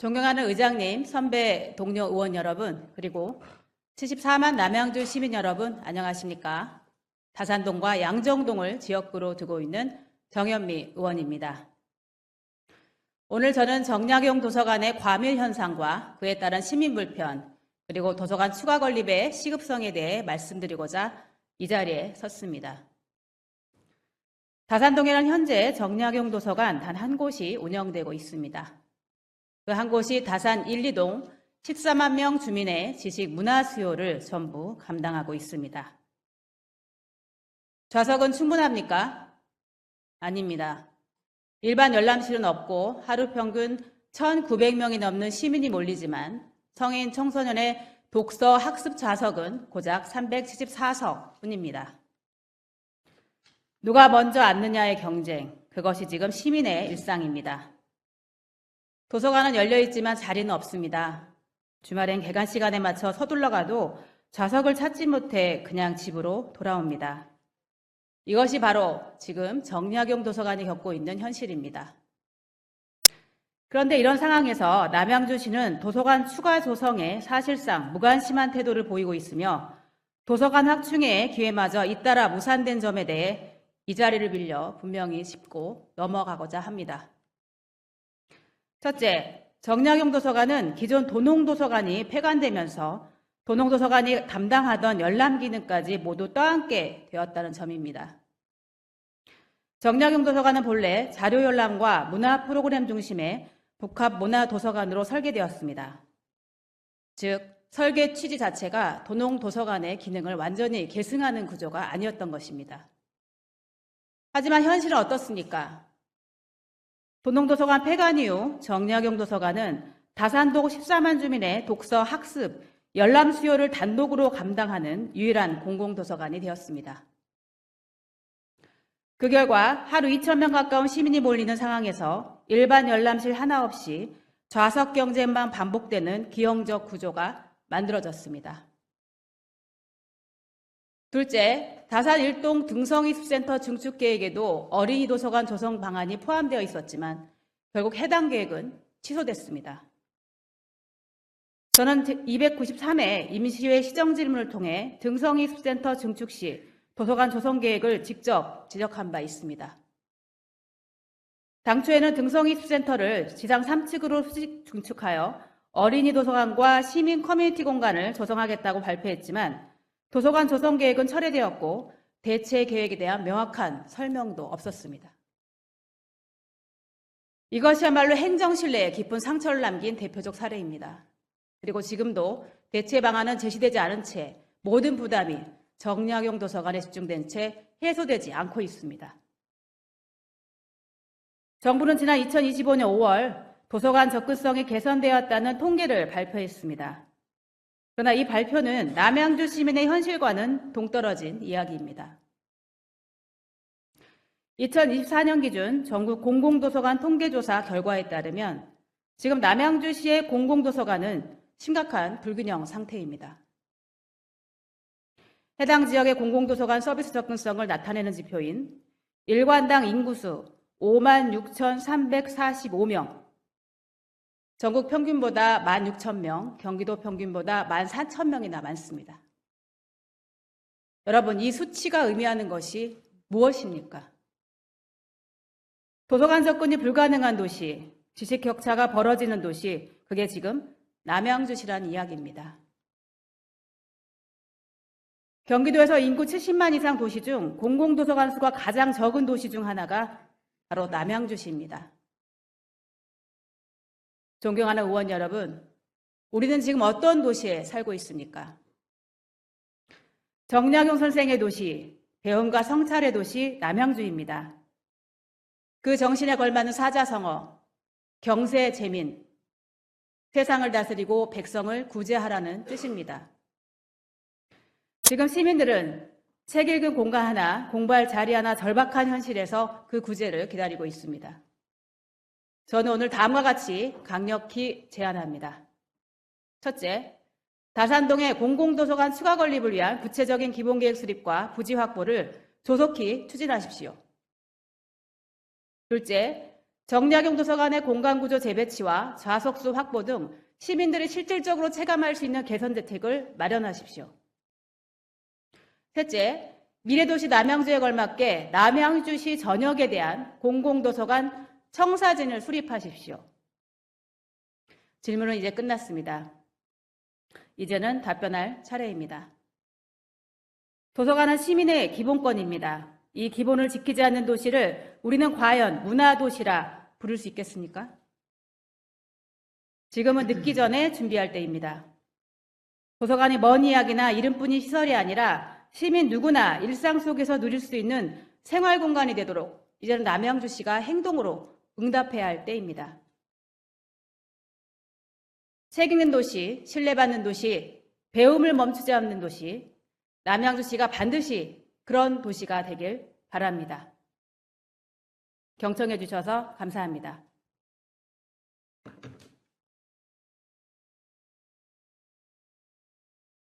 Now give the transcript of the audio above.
존경하는 의장님, 선배 동료 의원 여러분, 그리고 74만 남양주 시민 여러분, 안녕하십니까? 다산동과 양정동을 지역구로 두고 있는 정현미 의원입니다. 오늘 저는 정약용 도서관의 과밀 현상과 그에 따른 시민 불편, 그리고 도서관 추가 건립의 시급성에 대해 말씀드리고자 이 자리에 섰습니다. 다산동에는 현재 정약용 도서관 단 한 곳이 운영되고 있습니다. 그 한 곳이 다산 1, 2동 14만 명 주민의 지식 문화 수요를 전부 감당하고 있습니다. 좌석은 충분합니까? 아닙니다. 일반 열람실은 없고 하루 평균 1,900명이 넘는 시민이 몰리지만 성인 청소년의 독서 학습 좌석은 고작 374석 뿐입니다. 누가 먼저 앉느냐의 경쟁, 그것이 지금 시민의 일상입니다. 도서관은 열려있지만 자리는 없습니다. 주말엔 개관 시간에 맞춰 서둘러 가도 좌석을 찾지 못해 그냥 집으로 돌아옵니다. 이것이 바로 지금 정약용 도서관이 겪고 있는 현실입니다. 그런데 이런 상황에서 남양주시는 도서관 추가 조성에 사실상 무관심한 태도를 보이고 있으며 도서관 확충의 기회마저 잇따라 무산된 점에 대해 이 자리를 빌려 분명히 짚고 넘어가고자 합니다. 첫째, 정약용 도서관은 기존 도농도서관이 폐관되면서 도농도서관이 담당하던 열람 기능까지 모두 떠안게 되었다는 점입니다. 정약용 도서관은 본래 자료 열람과 문화 프로그램 중심의 복합 문화 도서관으로 설계되었습니다. 즉, 설계 취지 자체가 도농도서관의 기능을 완전히 계승하는 구조가 아니었던 것입니다. 하지만 현실은 어떻습니까? 도농도서관 폐관 이후 정약용 도서관은 다산동 14만 주민의 독서, 학습, 열람 수요를 단독으로 감당하는 유일한 공공도서관이 되었습니다. 그 결과 하루 2,000명 가까운 시민이 몰리는 상황에서 일반 열람실 하나 없이 좌석 경쟁만 반복되는 기형적 구조가 만들어졌습니다. 둘째, 다산 1동 등성이습센터 증축 계획에도 어린이 도서관 조성 방안이 포함되어 있었지만 결국 해당 계획은 취소됐습니다. 저는 293회 임시회 시정질문을 통해 등성이습센터 증축 시 도서관 조성 계획을 직접 지적한 바 있습니다. 당초에는 등성이습센터를 지상 3층으로 수직 증축하여 어린이 도서관과 시민 커뮤니티 공간을 조성하겠다고 발표했지만 도서관 조성 계획은 철회되었고 대체 계획에 대한 명확한 설명도 없었습니다. 이것이야말로 행정신뢰에 깊은 상처를 남긴 대표적 사례입니다. 그리고 지금도 대체 방안은 제시되지 않은 채 모든 부담이 정약용 도서관에 집중된 채 해소되지 않고 있습니다. 정부는 지난 2025년 5월 도서관 접근성이 개선되었다는 통계를 발표했습니다. 그러나 이 발표는 남양주 시민의 현실과는 동떨어진 이야기입니다. 2024년 기준 전국 공공도서관 통계조사 결과에 따르면 지금 남양주시의 공공도서관은 심각한 불균형 상태입니다. 해당 지역의 공공도서관 서비스 접근성을 나타내는 지표인 일관당 인구수 56,345명, 전국 평균보다 16,000명, 경기도 평균보다 14,000명이나 많습니다. 여러분, 이 수치가 의미하는 것이 무엇입니까? 도서관 접근이 불가능한 도시, 지식 격차가 벌어지는 도시, 그게 지금 남양주시라는 이야기입니다. 경기도에서 인구 70만 이상 도시 중 공공도서관 수가 가장 적은 도시 중 하나가 바로 남양주시입니다. 존경하는 의원 여러분, 우리는 지금 어떤 도시에 살고 있습니까? 정약용 선생의 도시, 배움과 성찰의 도시 남양주입니다. 그 정신에 걸맞는 사자성어, 경세재민, 세상을 다스리고 백성을 구제하라는 뜻입니다. 지금 시민들은 책 읽은 공간 하나, 공부할 자리 하나 절박한 현실에서 그 구제를 기다리고 있습니다. 저는 오늘 다음과 같이 강력히 제안합니다. 첫째, 다산동의 공공도서관 추가 건립을 위한 구체적인 기본계획 수립과 부지 확보를 조속히 추진하십시오. 둘째, 정약용 도서관의 공간구조 재배치와 좌석수 확보 등 시민들이 실질적으로 체감할 수 있는 개선 대책을 마련하십시오. 셋째, 미래도시 남양주에 걸맞게 남양주시 전역에 대한 공공도서관 청사진을 수립하십시오. 질문은 이제 끝났습니다. 이제는 답변할 차례입니다. 도서관은 시민의 기본권입니다. 이 기본을 지키지 않는 도시를 우리는 과연 문화도시라 부를 수 있겠습니까? 지금은 늦기 전에 준비할 때입니다. 도서관이 먼 이야기나 이름뿐인 시설이 아니라 시민 누구나 일상 속에서 누릴 수 있는 생활 공간이 되도록 이제는 남양주시가 행동으로 응답해야 할 때입니다. 책 읽는 도시, 신뢰받는 도시, 배움을 멈추지 않는 도시, 남양주시가 반드시 그런 도시가 되길 바랍니다. 경청해 주셔서 감사합니다.